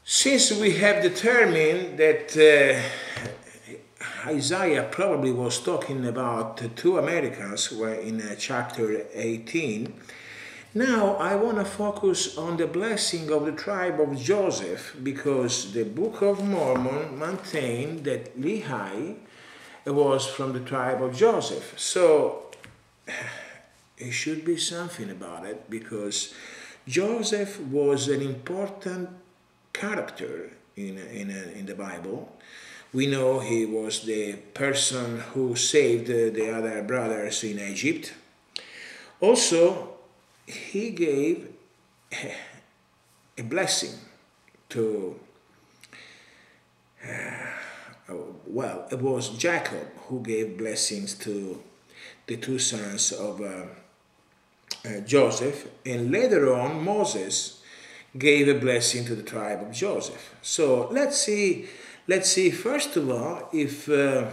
Since we have determined that Isaiah probably was talking about the two Americas were in chapter 18, now I want to focus on the blessing of the tribe of Joseph because the Book of Mormon maintained that Lehi was from the tribe of Joseph. So it should be something about it because Joseph was an important character in the Bible. We know he was the person who saved the other brothers in Egypt. Also, he gave a blessing to, well, it was Jacob who gave blessings to the two sons of Joseph, and later on Moses gave a blessing to the tribe of Joseph. So let's see first of all if the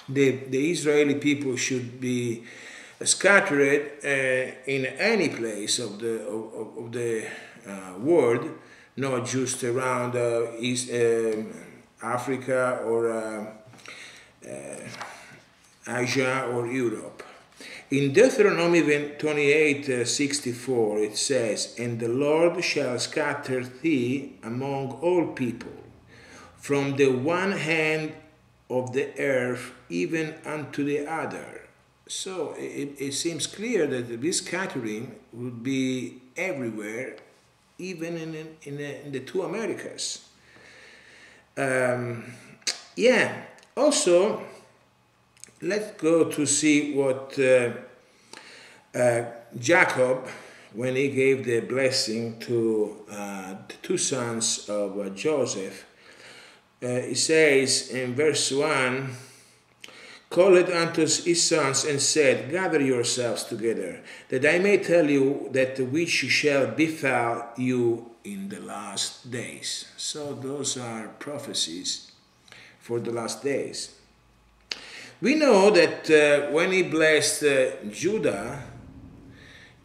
Israeli people should be scattered in any place of the world, not just around East Africa or Asia or Europe. In Deuteronomy 28:64 it says, "And the Lord shall scatter thee among all people, from the one hand of the earth even unto the other." So it seems clear that this scattering would be everywhere, even in the two Americas. Yeah, also, let's go to see what Jacob, when he gave the blessing to the two sons of Joseph, he says in verse 1, "Called unto his sons and said, Gather yourselves together, that I may tell you that which shall befall you in the last days." So those are prophecies for the last days. We know that when he blessed Judah,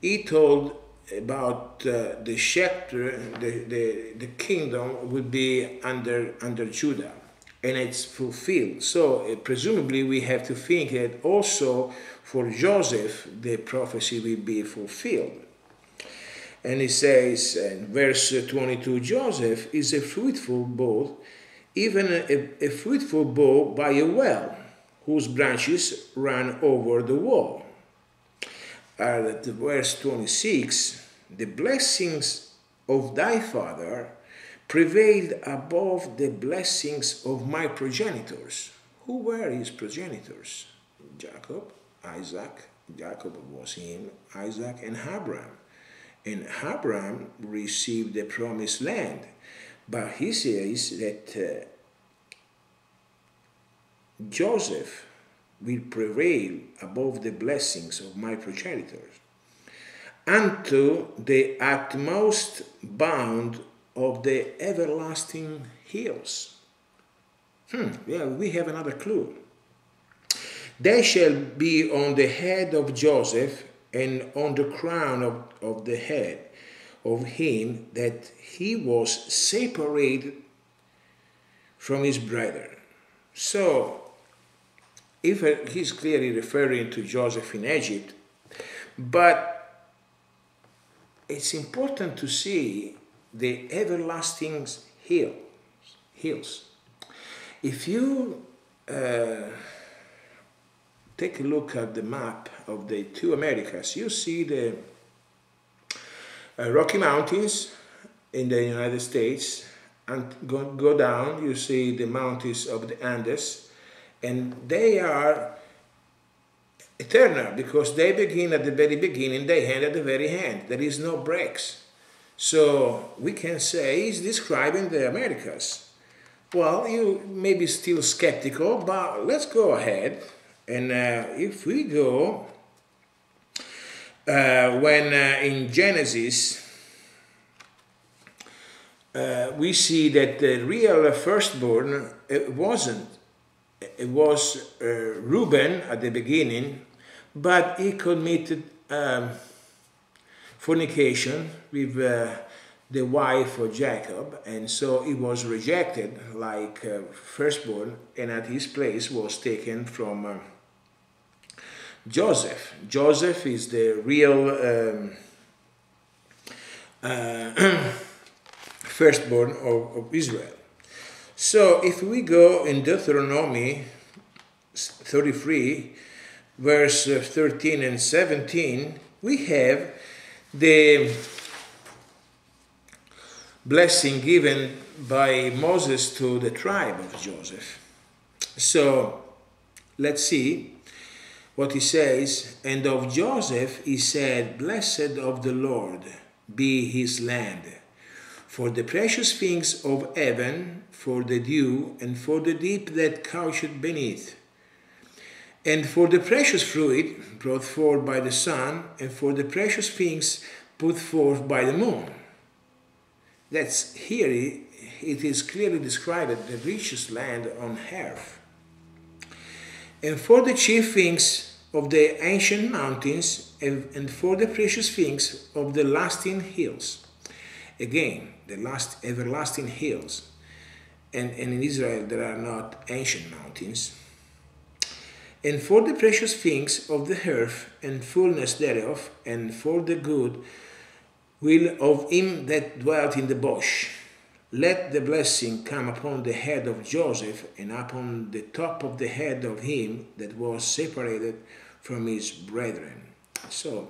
he told about the scepter, the kingdom would be under Judah, and it's fulfilled. So presumably we have to think that also for Joseph the prophecy will be fulfilled. And he says in verse 22, "Joseph is a fruitful bough, even a fruitful bough by a well, whose branches run over the wall." At verse 26, "The blessings of thy father prevailed above the blessings of my progenitors." Who were his progenitors? Jacob, Isaac. Jacob was him, Isaac, and Abraham. And Abraham received the promised land. But he says that Joseph will prevail above the blessings of my progenitors unto the utmost bound of the everlasting hills. Yeah, we have another clue. "They shall be on the head of Joseph and on the crown of the head of him that he was separated from his brethren." So, if he's clearly referring to Joseph in Egypt, but it's important to see the everlasting hills. If you take a look at the map of the two Americas, you see the Rocky Mountains in the United States, and go down, you see the mountains of the Andes, and they are eternal because they begin at the very beginning, they end at the very end. There is no breaks. So we can say he's describing the Americas. Well, you may be still skeptical, but let's go ahead. And if we go, when in Genesis, we see that the real firstborn, it was Reuben at the beginning, but he committed fornication with the wife of Jacob, and so he was rejected like firstborn, and at his place was taken from Joseph. Joseph is the real firstborn of Israel. So if we go in Deuteronomy 33, verse 13 and 17, we have the blessing given by Moses to the tribe of Joseph. So let's see what he says. And of Joseph he said, "Blessed of the Lord be his land, for the precious things of heaven, for the dew, and for the deep that coucheth beneath, and for the precious fruit brought forth by the sun, and for the precious things put forth by the moon." That's here, it is clearly described the richest land on earth. "And for the chief things of the ancient mountains, and for the precious things of the lasting hills." Again, the last everlasting hills. And in Israel there are not ancient mountains. "And for the precious things of the earth, and fullness thereof, and for the good will of him that dwelt in the bush. Let the blessing come upon the head of Joseph, and upon the top of the head of him that was separated from his brethren." So,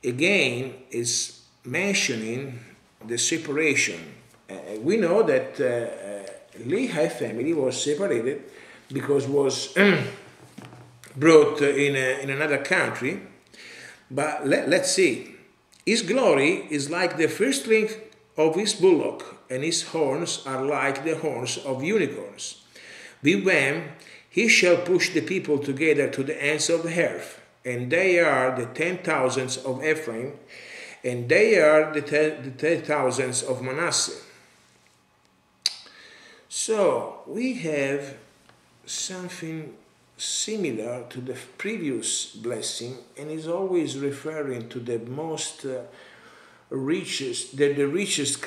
again, it's mentioning the separation. We know that Lehi family was separated because was brought in another country. But let's see. "His glory is like the firstling of his bullock, and his horns are like the horns of unicorns. With them he shall push the people together to the ends of the earth, and they are the 10,000s of Ephraim, and they are the 10,000s of Manasseh." So we have something similar to the previous blessing, and is always referring to the most richest, the richest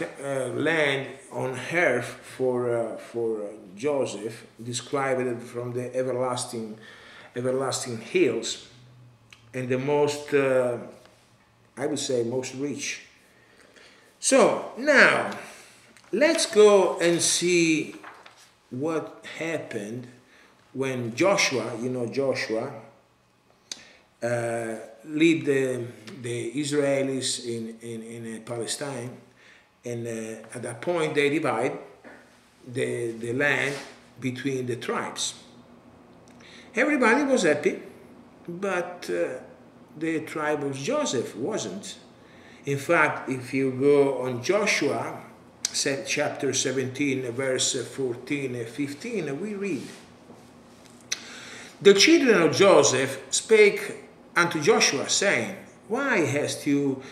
land on earth for Joseph, described from the everlasting hills, and the most, I would say, most rich. So now let's go and see what happened when Joshua, Joshua, lead the Israelis in Palestine, and at that point they divide the land between the tribes. Everybody was happy, but the tribe of Joseph wasn't. In fact, if you go on Joshua chapter 17, verse 14 and 15, we read, "The children of Joseph spake unto Joshua, saying, Why hast you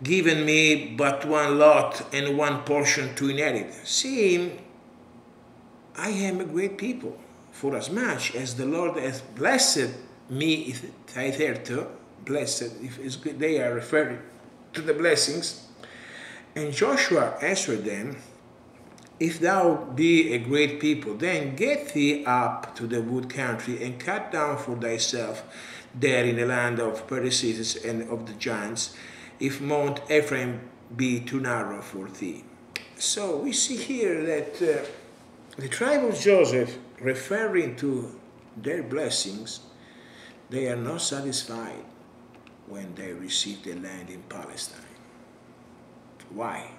given me but one lot and one portion to inherit, seeing I am a great people, forasmuch as the Lord hath blessed me hitherto," blessed, they are referring to the blessings. "And Joshua answered them, If thou be a great people, then get thee up to the wood country, and cut down for thyself there in the land of prophesies and of the giants, if Mount Ephraim be too narrow for thee." So we see here that the tribe of Joseph, referring to their blessings, they are not satisfied when they receive the land in Palestine. Why?